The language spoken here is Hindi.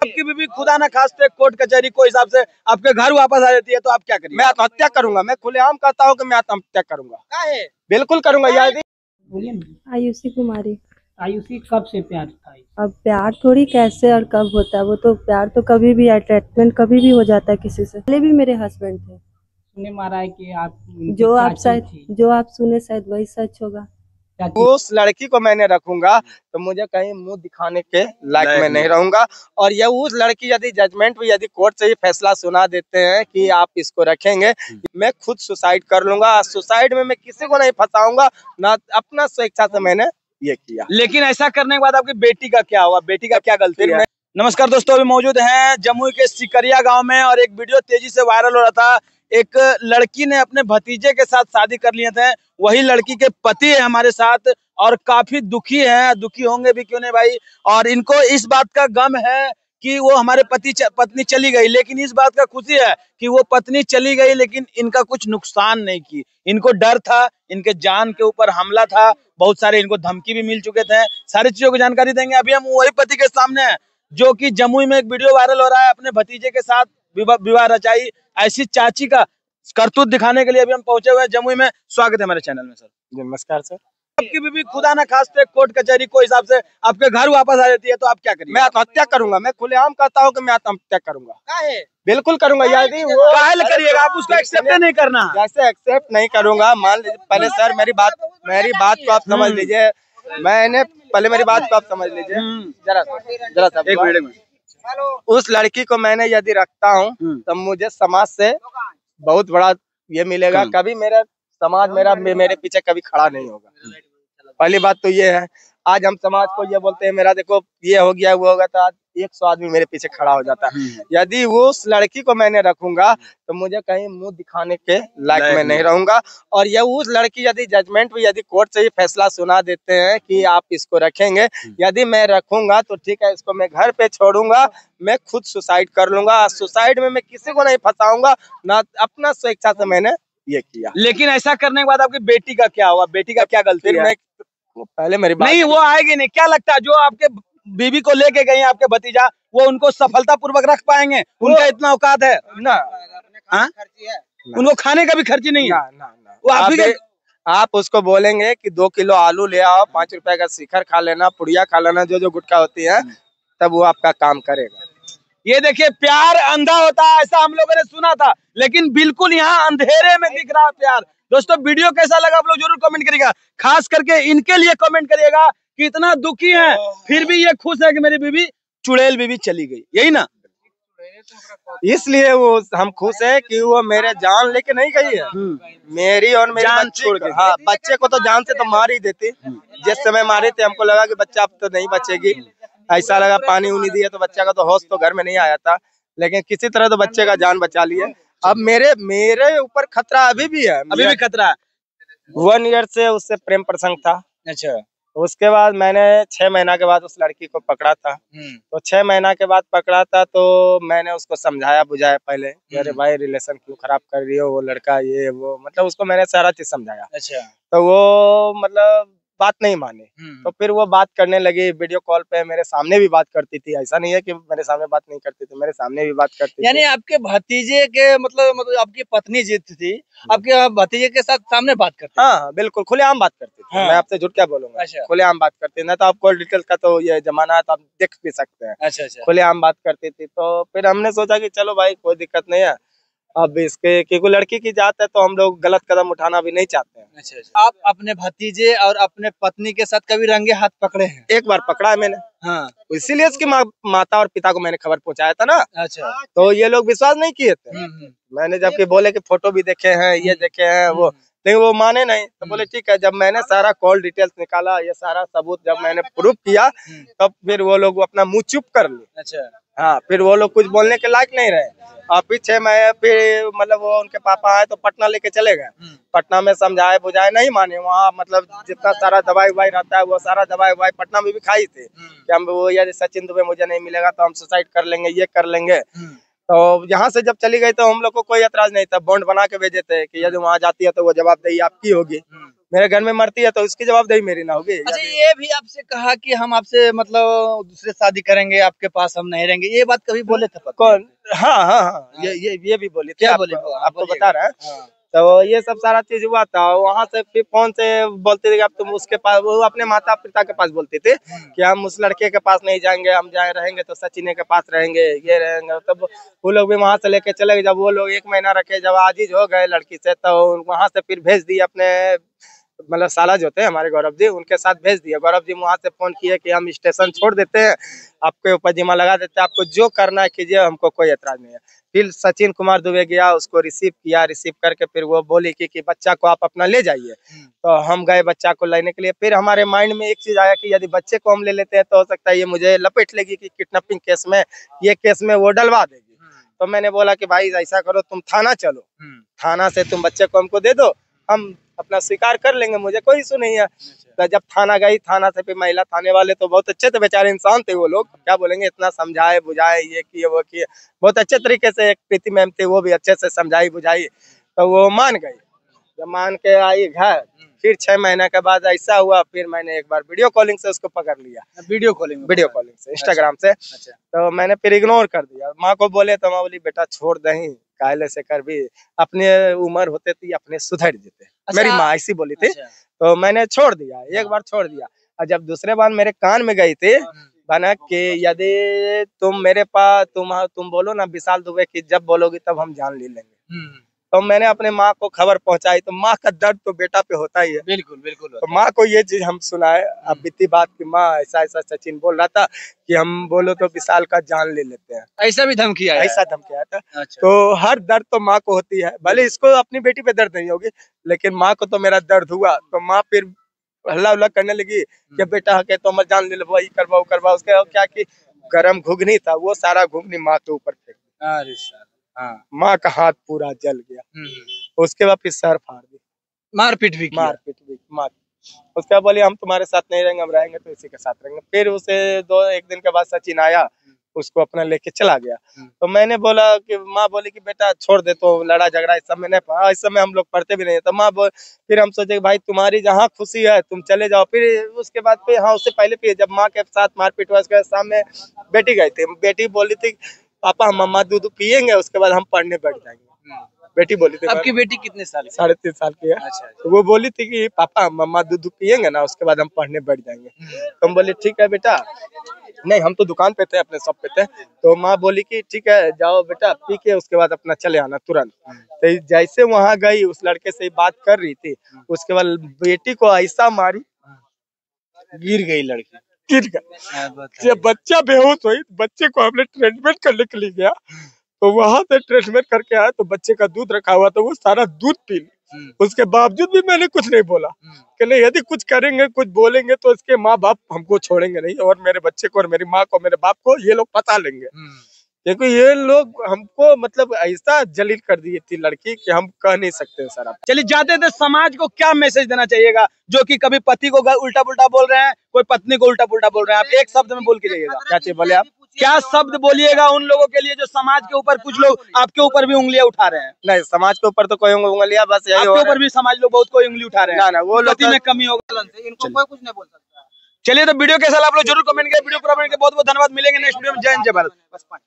आपकी बीवी खुदा ना खास्ते कोर्ट कचहरी को हिसाब से आपके घर वापस आ जाती है तो आप क्या करेंगे? मैं आत्महत्या करूंगा। मैं खुलेआम कहता हूँ कि मैं आत्महत्या करूंगा। बिल्कुल करूंगा। यदि आयुषी कुमारी। आयुषी कब से प्यार था? अब प्यार थोड़ी कैसे और कब होता है, वो तो प्यार तो कभी भी, अटैचमेंट कभी भी हो जाता है किसी से। पहले भी मेरे हस्बैंड थे। सुनने में आ रहा है कि आप जो आप सुने शायद वही सच होगा। उस लड़की को मैंने रखूंगा तो मुझे कहीं मुंह दिखाने के लायक में नहीं रहूंगा। और ये उस लड़की यदि जजमेंट भी यदि कोर्ट से ही फैसला सुना देते हैं कि आप इसको रखेंगे, मैं खुद सुसाइड कर लूंगा। सुसाइड में मैं किसी को नहीं फंसाऊंगा, ना अपना स्वेच्छा से मैंने ये किया। लेकिन ऐसा करने के बाद आपकी बेटी का क्या हुआ? बेटी का क्या गलती है? नमस्कार दोस्तों, अभी मौजूद हैं जमुई के सिकरिया गांव में और एक वीडियो तेजी से वायरल हो रहा था। एक लड़की ने अपने भतीजे के साथ शादी कर लिए थे। वही लड़की के पति है हमारे साथ और काफी दुखी हैं। दुखी होंगे भी क्यों नहीं भाई। और इनको इस बात का गम है कि वो हमारे पत्नी चली गई, लेकिन इस बात का खुशी है कि वो पत्नी चली गई लेकिन इनका कुछ नुकसान नहीं की। इनको डर था, इनके जान के ऊपर हमला था, बहुत सारे इनको धमकी भी मिल चुके थे। सारी चीजों की जानकारी देंगे। अभी हम वही पति के सामने हैं जो कि जमुई में एक वीडियो वायरल हो रहा है, अपने भतीजे के साथ विवाह रचाई। ऐसी चाची का करतूत दिखाने के लिए अभी हम पहुंचे हुए हैं जमुई में। स्वागत है हमारे चैनल में सर। नमस्कार सर। आपकी बीवी खुदा ना खास्ते कोर्ट कचहरी को हिसाब से आपके घर वापस आ जाती है तो आप क्या करेंगे? मैं आत्महत्या करूंगा। मैं खुलेआम कहता हूँ कि मैं आत्महत्या करूंगा। बिल्कुल करूंगा। यदि वो काहे करिएगा, आप उसको एक्सेप्ट नहीं करना। जैसे एक्सेप्ट नहीं करूंगा, मान लीजिए पहले सर मेरी बात को आप समझ लीजिए। मैंने पहले मेरी बात को आप समझ लीजिए जरा सा। एक मिनट। उस लड़की को मैंने यदि रखता हूँ तो मुझे समाज से बहुत बड़ा ये मिलेगा। कभी मेरा समाज मेरे पीछे कभी खड़ा नहीं होगा। पहली बात तो ये है। आज हम समाज को ये बोलते हैं मेरा देखो ये हो गया वो होगा, तो आज 100 आदमी मेरे पीछे खड़ा हो जाता है। यदि वो उस लड़की को मैंने रखूंगा तो मुझे कहीं मुंह दिखाने के लायक में नहीं रहूंगा। और ये उस लड़की यदि जजमेंट भी यदि कोर्ट से ही फैसला सुना देते हैं कि आप इसको रखेंगे, यदि मैं रखूंगा तो ठीक है, इसको मैं घर पे छोड़ूंगा। मैं खुद सुसाइड कर लूंगा। सुसाइड में मैं किसी को नहीं फंसाऊंगा, ना अपना स्वेच्छा से मैंने ये किया। लेकिन ऐसा करने के बाद आपकी बेटी का क्या हुआ? बेटी का क्या गलती है? पहले मेरी बात नहीं, वो आएगी नहीं। क्या लगता है जो आपके बीवी को लेके गए आपके भतीजा, वो उनको सफलता पूर्वक रख पाएंगे? उनका इतना औकात है ना? उनको खाने का भी खर्ची नहीं है। वो आप उसको बोलेंगे कि 2 किलो आलू ले आओ, 5 रुपए का शिखर खा लेना, पुड़िया खा लेना, जो गुटखा होती है, तब वो आपका काम करेगा। ये देखिए, प्यार अंधा होता है ऐसा हम लोगों ने सुना था, लेकिन बिल्कुल यहाँ अंधेरे में दिख रहा है प्यार। दोस्तों, वीडियो कैसा लगा आप लोग जरूर कमेंट करिएगा। खास करके इनके लिए कमेंट करिएगा कि इतना दुखी हैं फिर भी ये खुश है कि मेरी बीवी चुड़ैल बीवी चली गई। यही ना, इसलिए वो हम खुश है कि वो मेरे जान लेके नहीं गई है, मेरी और मेरी जान छोड़ के। हाँ, बच्चे को तो जान से तो मार ही देती। जिस समय मारे थे हमको लगा कि बच्चा अब तो नहीं बचेगी। ऐसा लगा, पानी उनी दिया तो बच्चा का तो होश तो घर में नहीं आया था, लेकिन किसी तरह तो बच्चे का जान बचा लिया। अब मेरे ऊपर खतरा अभी भी है। अभी भी खतरा है। 1 ईयर से उससे प्रेम प्रसंग था। अच्छा। उसके बाद मैंने 6 महीना के बाद उस लड़की को पकड़ा था। तो 6 महीना के बाद पकड़ा था तो मैंने उसको समझाया बुझाया पहले, अरे भाई रिलेशन क्यों खराब कर रही हो, वो लड़का ये वो, मतलब उसको मैंने सारा चीज समझाया। अच्छा। तो वो मतलब बात नहीं मानी। तो फिर वो बात करने लगी वीडियो कॉल पे, मेरे सामने भी बात करती थी। ऐसा नहीं है कि मेरे सामने बात नहीं करती थी, मेरे सामने भी बात करती थी। यानी आपके भतीजे के मतलब आपकी पत्नी जीत थी, आपके भतीजे के साथ सामने बात करती? हाँ बिल्कुल, खुलेआम बात करती थी। मैं आपसे झूठ क्या बोलूंगा। अच्छा। खुलेआम बात करती थी ना, तो आपको डिटेल्स का तो ये जमाना है तो आप देख भी सकते हैं। अच्छा। खुलेआम बात करती थी। तो फिर हमने सोचा कि चलो भाई कोई दिक्कत नहीं है, अब इसके क्योंकि लड़की की जात है तो हम लोग गलत कदम उठाना भी नहीं चाहते हैं। अच्छा। आप अपने भतीजे और अपने पत्नी के साथ कभी रंगे हाथ पकड़े हैं? एक बार पकड़ा है मैंने। हाँ। इसीलिए उसकी माता और पिता को मैंने खबर पहुंचाया था ना। अच्छा। तो ये लोग विश्वास नहीं किए थे। मैंने जबकि बोले कि फोटो भी देखे हैं, ये देखे हैं वो, लेकिन वो माने नहीं। तो बोले ठीक है। जब मैंने सारा कॉल डिटेल्स निकाला, ये सारा सबूत जब मैंने प्रूफ किया, तब फिर वो लोग अपना मुंह चुप कर लिए। अच्छा। हाँ, फिर वो लोग कुछ बोलने के लायक नहीं रहे। और पीछे मैं फिर मतलब वो उनके पापा आए तो पटना लेके चले गए। पटना में समझाए बुझाए नहीं माने। वहाँ मतलब जितना सारा दवाई उवाई रहता है वो सारा दवाई उवाई पटना में भी खाई थी कि हम वो यदि सचिन दुबे मुझे नहीं मिलेगा तो हम सुसाइड कर लेंगे, ये कर लेंगे। तो यहाँ से जब चली गई तो हम लोग को कोई एतराज नहीं था। बॉन्ड बना के भेजे थे कि यदि वहाँ जाती है तो वो जवाबदेही आपकी होगी। मेरे घर में मरती है तो उसकी जवाबदेही मेरी ना होगी। अच्छा, ये भी आपसे कहा कि हम आपसे मतलब दूसरे शादी करेंगे, आपके पास हम नहीं रहेंगे, ये बात कभी बोले थे? कौन? हाँ, ये भी बोली थी। क्या बोले? आपको बता रहा है। तो ये सब सारा चीज हुआ था। वहाँ से फिर फोन से बोलते थे कि अब तुम उसके पास, वो अपने माता पिता के पास बोलते थे कि हम उस लड़के के पास नहीं जाएंगे, हम जाए रहेंगे तो सचिन के पास रहेंगे, ये रहेंगे। तब वो लोग भी वहाँ से लेके चले गए। जब वो लोग 1 महीना रखे, जब आजीज हो गए लड़की से, तो वहाँ से फिर भेज दिए अपने मतलब साला जो थे हमारे गौरव जी, उनके साथ भेज दिया। गौरव जी वहाँ से फोन किए कि हम स्टेशन छोड़ देते हैं, आपके ऊपर जिम्मा लगा देते हैं, आपको जो करना है कीजिए, हमको कोई एतराज नहीं है। फिर सचिन कुमार दुबे गया, उसको रिसीव किया। रिसीव करके फिर वो बोली कि बच्चा को आप अपना ले जाइए। तो हम गए बच्चा को लेने के लिए। फिर हमारे माइंड में एक चीज आया कि यदि बच्चे को हम ले लेते हैं तो हो सकता है ये मुझे लपेट लेगी कि किडनैपिंग केस में, ये केस में वो डलवा देगी। तो मैंने बोला कि भाई ऐसा करो, तुम थाना चलो, थाना से तुम बच्चे को हमको दे दो, हम अपना स्वीकार कर लेंगे, मुझे कोई इशू नहीं है। तो जब थाना गई, थाना से फिर महिला थाने वाले तो बहुत अच्छे थे, बेचारे इंसान थे वो लोग, क्या बोलेंगे, इतना समझाए बुझाए, ये किए वो किए, बहुत अच्छे तरीके से। एक प्रीति मैम थे, वो भी अच्छे से समझाई बुझाई, तो वो मान गई। जब मान के आई घर, फिर 6 महीने के बाद ऐसा हुआ, फिर मैंने एक बार वीडियो कॉलिंग से उसको पकड़ लिया। वीडियो कॉलिंग से, इंस्टाग्राम से। तो मैंने फिर इग्नोर कर दिया। माँ को बोले तो माँ बोली बेटा छोड़ दही, कायले से कर भी, अपने उम्र होते थी अपने सुधर जेते। मेरी माँ ऐसी बोली थी। तो मैंने छोड़ दिया, एक बार छोड़ दिया। और जब दूसरे बार मेरे कान में गई थी बना कि यदि तुम मेरे पास तुम बोलो ना विशाल दुबे की, जब बोलोगी तब हम जान ले लेंगे। तो मैंने अपने माँ को खबर पहुंचाई। तो माँ का दर्द तो बेटा पे होता ही है। बिल्कुल बिल्कुल। तो माँ को ये चीज हम सुनाए, अब बीती बात की, माँ ऐसा ऐसा सचिन बोल रहा था कि हम बोलो तो विशाल का जान ले लेते हैं। ऐसा भी धमकी आया? ऐसा धमकी आया था। अच्छा। तो हर दर्द तो माँ को होती है, भले इसको अपनी बेटी पे दर्द नहीं होगी, लेकिन माँ को तो मेरा दर्द हुआ। तो माँ फिर हल्ला उल्ला करने लगी कि बेटा के तो मत जान ले, वही करवाओ करवाओ। उसके क्या कि गरम घुगनी था, वो सारा घुगनी माँ के ऊपर फेंक दिया। अरे सर, हाँ। माँ का हाथ पूरा जल गया। उसके बाद फिर सर फाड़ दी, मारपीट भी मार। उसके बाद बोली हम तुम्हारे साथ नहीं रहेंगे, हम रहेंगे तो इसी के साथ रहेंगे। फिर उसे 1 दिन के बाद सचिन आया, उसको अपना लेके चला गया। तो मैंने बोला कि माँ बोली कि बेटा छोड़ दे, तो लड़ा झगड़ा इस समय नहीं, इस समय हम लोग पढ़ते भी नहीं। तो माँ फिर हम सोचे भाई तुम्हारी जहाँ खुशी है तुम चले जाओ। फिर उसके बाद फिर हाँ, उससे पहले फिर जब माँ के साथ मारपीट हुआ, उसके सामने बेटी गई थी। बेटी बोली थी पापा हम मम्मा दूध पियेंगे, उसके बाद हम पढ़ने बैठ जाएंगे। बेटी बोली थी। आपकी बेटी कितने साल? 3.5 साल की है। अच्छा। तो वो बोली थी कि पापा मम्मा दूध पियेंगे ना, उसके बाद हम पढ़ने बैठ जाएंगे। तो हम बोले ठीक है बेटा, नहीं हम तो दुकान पे थे, अपने शॉप पे थे। तो माँ बोली कि ठीक है जाओ बेटा पी के उसके बाद अपना चले आना तुरंत। तो जैसे वहाँ गई, उस लड़के से बात कर रही थी, उसके बाद बेटी को ऐसा मारी, गिर गई लड़की, गिर गई। जब बच्चा बेहोश हुई, बच्चे को हमने ट्रीटमेंट करने के लिए गया, तो वहां से ट्रीटमेंट करके आया तो बच्चे का दूध रखा हुआ, तो वो सारा दूध पी ली। उसके बावजूद भी मैंने कुछ नहीं बोला कि नहीं यदि कुछ करेंगे कुछ बोलेंगे तो इसके माँ बाप हमको छोड़ेंगे नहीं, और मेरे बच्चे को और मेरी माँ को, मेरे बाप को ये लोग पता लेंगे। क्योंकि ये लोग हमको मतलब ऐसा जलील कर दी थी लड़की कि हम कह नहीं सकते सर। चलिए जाते थे, समाज को क्या मैसेज देना चाहिएगा, जो कि कभी पति को उल्टा पुल्टा बोल रहे हैं, कोई पत्नी को उल्टा पुल्टा बोल रहे हैं, आप एक शब्द में बोल के जाइएगा। क्या चाहिए बोले आप? क्या शब्द बोलिएगा उन लोगों के लिए जो समाज के ऊपर, कुछ लोग आपके ऊपर भी उंगलियां उठा रहे हैं? नहीं, समाज के ऊपर तो कोई उंगलियां, बस आपके ऊपर भी समाज लोग बहुत कोई उंगली उठा रहे हैं। ना वो लोग में कमी होगा, इनको कोई कुछ नहीं बोल सकता। चलिए तो वीडियो कैसा लगा आप लोग जरूर कमेंट करें। वीडियो पूरा बहुत बहुत धन्यवाद। मिलेंगे नेक्स्ट वीडियो में। जय हिंद, जय भारत।